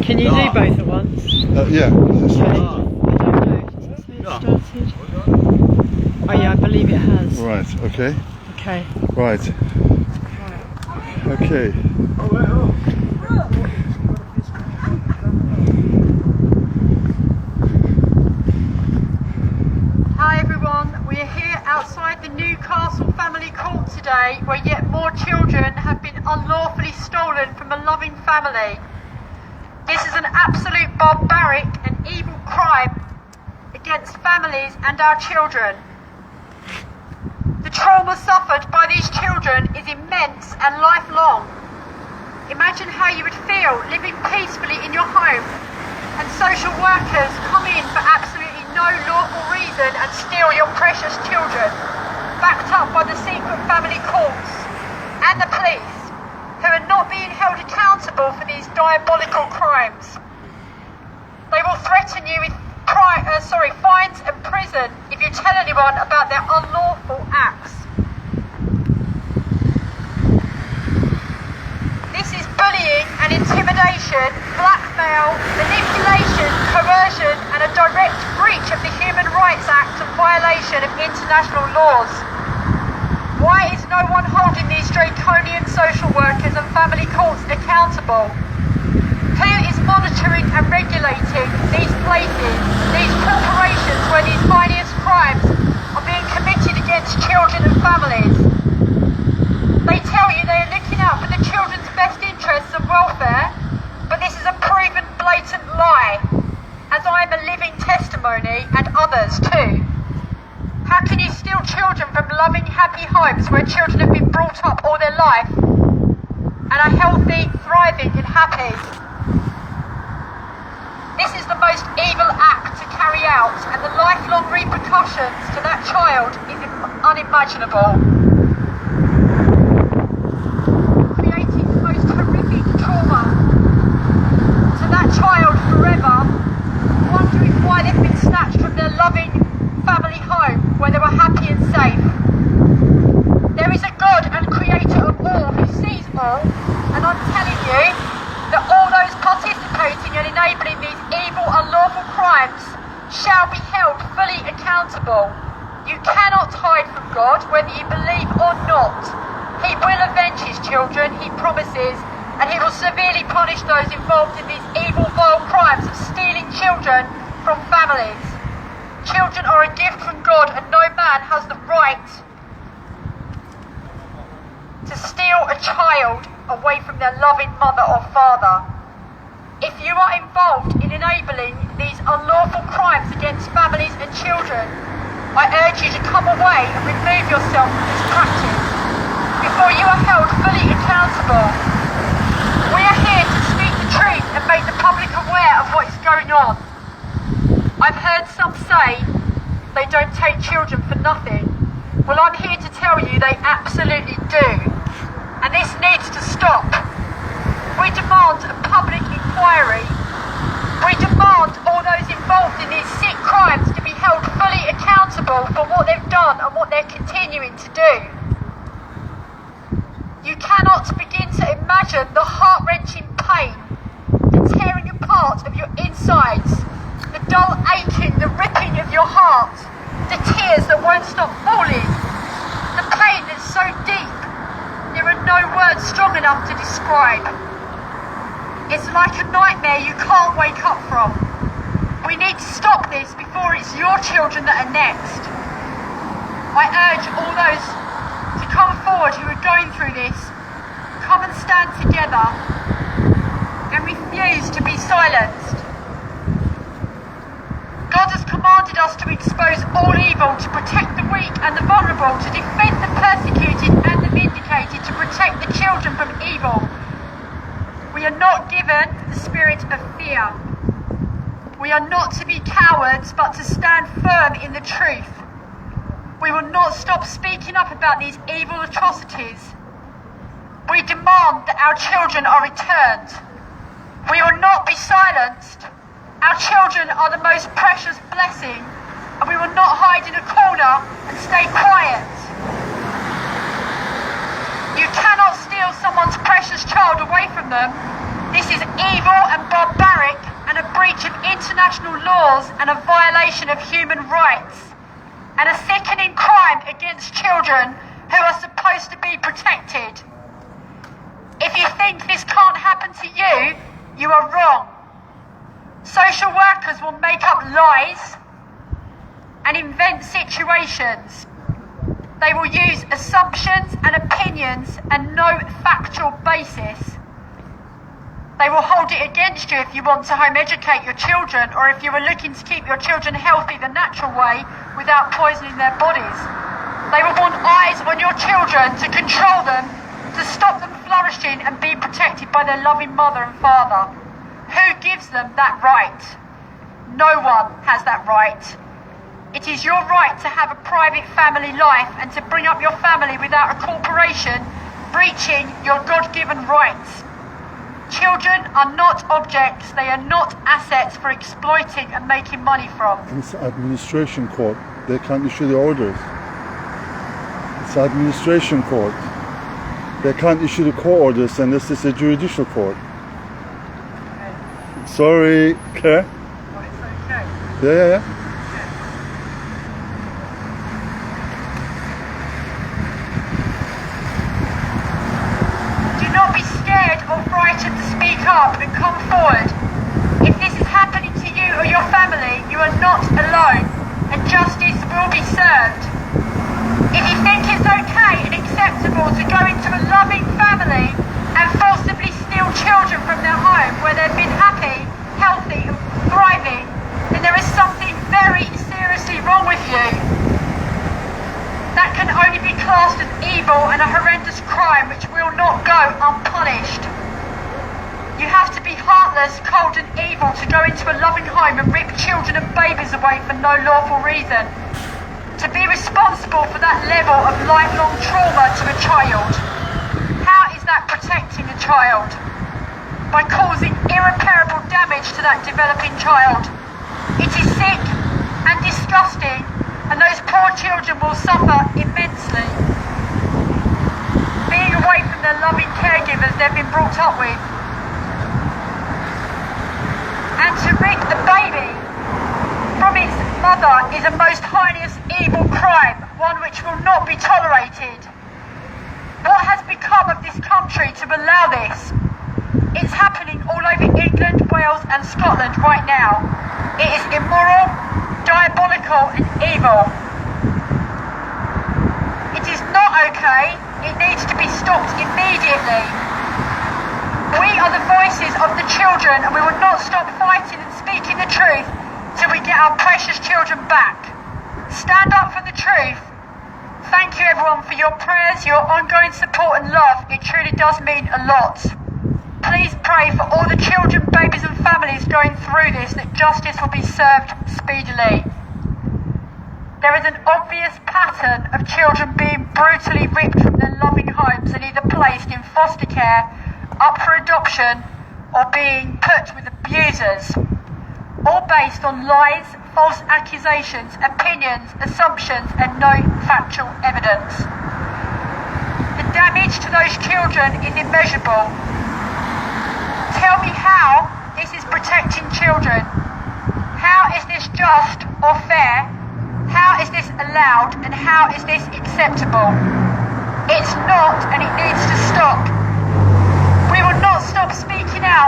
Can you do both at once? Yeah. Okay. I don't know. Does it say it started? Oh yeah, I believe it has. Right, okay. Okay. Right. Okay. Hi everyone, we are here outside the Newcastle family court today, where yet more children have been unlawfully stolen from a loving family. This is an absolute barbaric and evil crime against families and our children. The trauma suffered by these children is immense and lifelong. Imagine how you would feel living peacefully in your home and social workers come in for absolutely no lawful reason and steal your precious children, backed up by the secret family courts and the police, who are not being held accountable for these diabolical crimes. They will threaten you with fines and prison if you tell anyone about their unlawful acts. This is bullying and intimidation, blackmail, manipulation, coercion, and a direct breach of the Human Rights Act and violation of international laws. Why is no one holding these draconian social workers and family courts accountable? Who is monitoring and regulating these places, these corporations where these heinous crimes are being committed against children and families? They tell you they are looking out for the children's best interests and welfare, but this is a proven blatant lie, as I am a living testimony, and others too. How can you steal children from loving, happy homes where children have been brought up all their life and are healthy, thriving and happy? This is the most evil act to carry out, and the lifelong repercussions to that child is unimaginable. Creating the most horrific trauma to that child forever, wondering why they've been snatched from their loving family home where they were happy and safe. There is a God and creator of all who sees all, and I'm telling you that all those participating and enabling these evil, unlawful crimes shall be held fully accountable. You cannot hide from God, whether you believe or not. He will avenge his children, he promises, and he will severely punish those involved in these evil, vile crimes of stealing children from families. Children are a gift from God, and no man has the right to steal a child away from their loving mother or father. If you are involved in enabling these unlawful crimes against families and children, I urge you to come away and remove yourself from this practice before you are held fully accountable. We are here to speak the truth and make the public aware of what is going on. I've heard some say they don't take children for nothing. Well, I'm here to tell you they absolutely do. And this needs to stop. We demand a public inquiry. We demand all those involved in these sick crimes to be held fully accountable for what they've done and what they're continuing to do. You cannot begin to imagine the heart-wrenching pain, the tearing apart of your insides, the dull aching, the ripping of your heart, the tears that won't stop falling, the pain that's so deep there are no words strong enough to describe. It's like a nightmare you can't wake up from. We need to stop this before it's your children that are next. I urge all those to come forward who are going through this, come and stand together and refuse to be silenced. God has commanded us to expose all evil, to protect the weak and the vulnerable, to defend the persecuted and the vindicated, to protect the children from evil. We are not given the spirit of fear. We are not to be cowards, but to stand firm in the truth. We will not stop speaking up about these evil atrocities. We demand that our children are returned. We will not be silenced. Our children are the most precious blessing, and we will not hide in a corner and stay quiet. You cannot steal someone's precious child away from them. This is evil and barbaric. laws and a violation of human rights, and a sickening crime against children who are supposed to be protected. If you think this can't happen to you, you are wrong. Social workers will make up lies and invent situations. They will use assumptions and opinions and no factual basis. They will hold it against you if you want to home educate your children, or if you are looking to keep your children healthy the natural way without poisoning their bodies. They will want eyes on your children to control them, to stop them flourishing and being protected by their loving mother and father. Who gives them that right? No one has that right. It is your right to have a private family life and to bring up your family without a corporation breaching your God-given rights. Children are not objects, they are not assets for exploiting and making money from. It's administration court. They can't issue the orders. It's administration court. They can't issue the court orders unless it's a judicial court. Okay. Sorry, okay? Oh, it's okay. Yeah. Do not be scared or frightened to speak up and come forward. If this is happening to you or your family, you are not alone, and justice will be served. If you think it's okay and acceptable to go into a loving family and forcibly steal children from their home where they've been happy, healthy and thriving, then there is something very seriously wrong with you. That can only be classed as evil and a horrendous crime which will not go unpunished. You have to be heartless, cold and evil to go into a loving home and rip children and babies away for no lawful reason. To be responsible for that level of lifelong trauma to a child. How is that protecting a child? By causing irreparable damage to that developing child. It is sick and disgusting, and those poor children will suffer immensely. Being away from their loving caregivers they've been brought up with. And to rip the baby from its mother is a most heinous evil crime, one which will not be tolerated. What has become of this country to allow this? It's happening all over England, Wales and Scotland right now. It is immoral, diabolical and evil. It is not okay. It needs to be stopped immediately. We are the voices of the children, and we will not stop fighting and speaking the truth till we get our precious children back. Stand up for the truth. Thank you everyone for your prayers, your ongoing support and love. It truly does mean a lot. Please pray for all the children, babies and families going through this, that justice will be served speedily. There is an obvious pattern of children being brutally ripped from their loving homes and either placed in foster care, up for adoption or being put with abusers. All based on lies, false accusations, opinions, assumptions and no factual evidence. The damage to those children is immeasurable. Tell me how this is protecting children. How is this just or fair? How is this allowed and how is this acceptable? It's not, and it needs to stop. We will not stop speaking out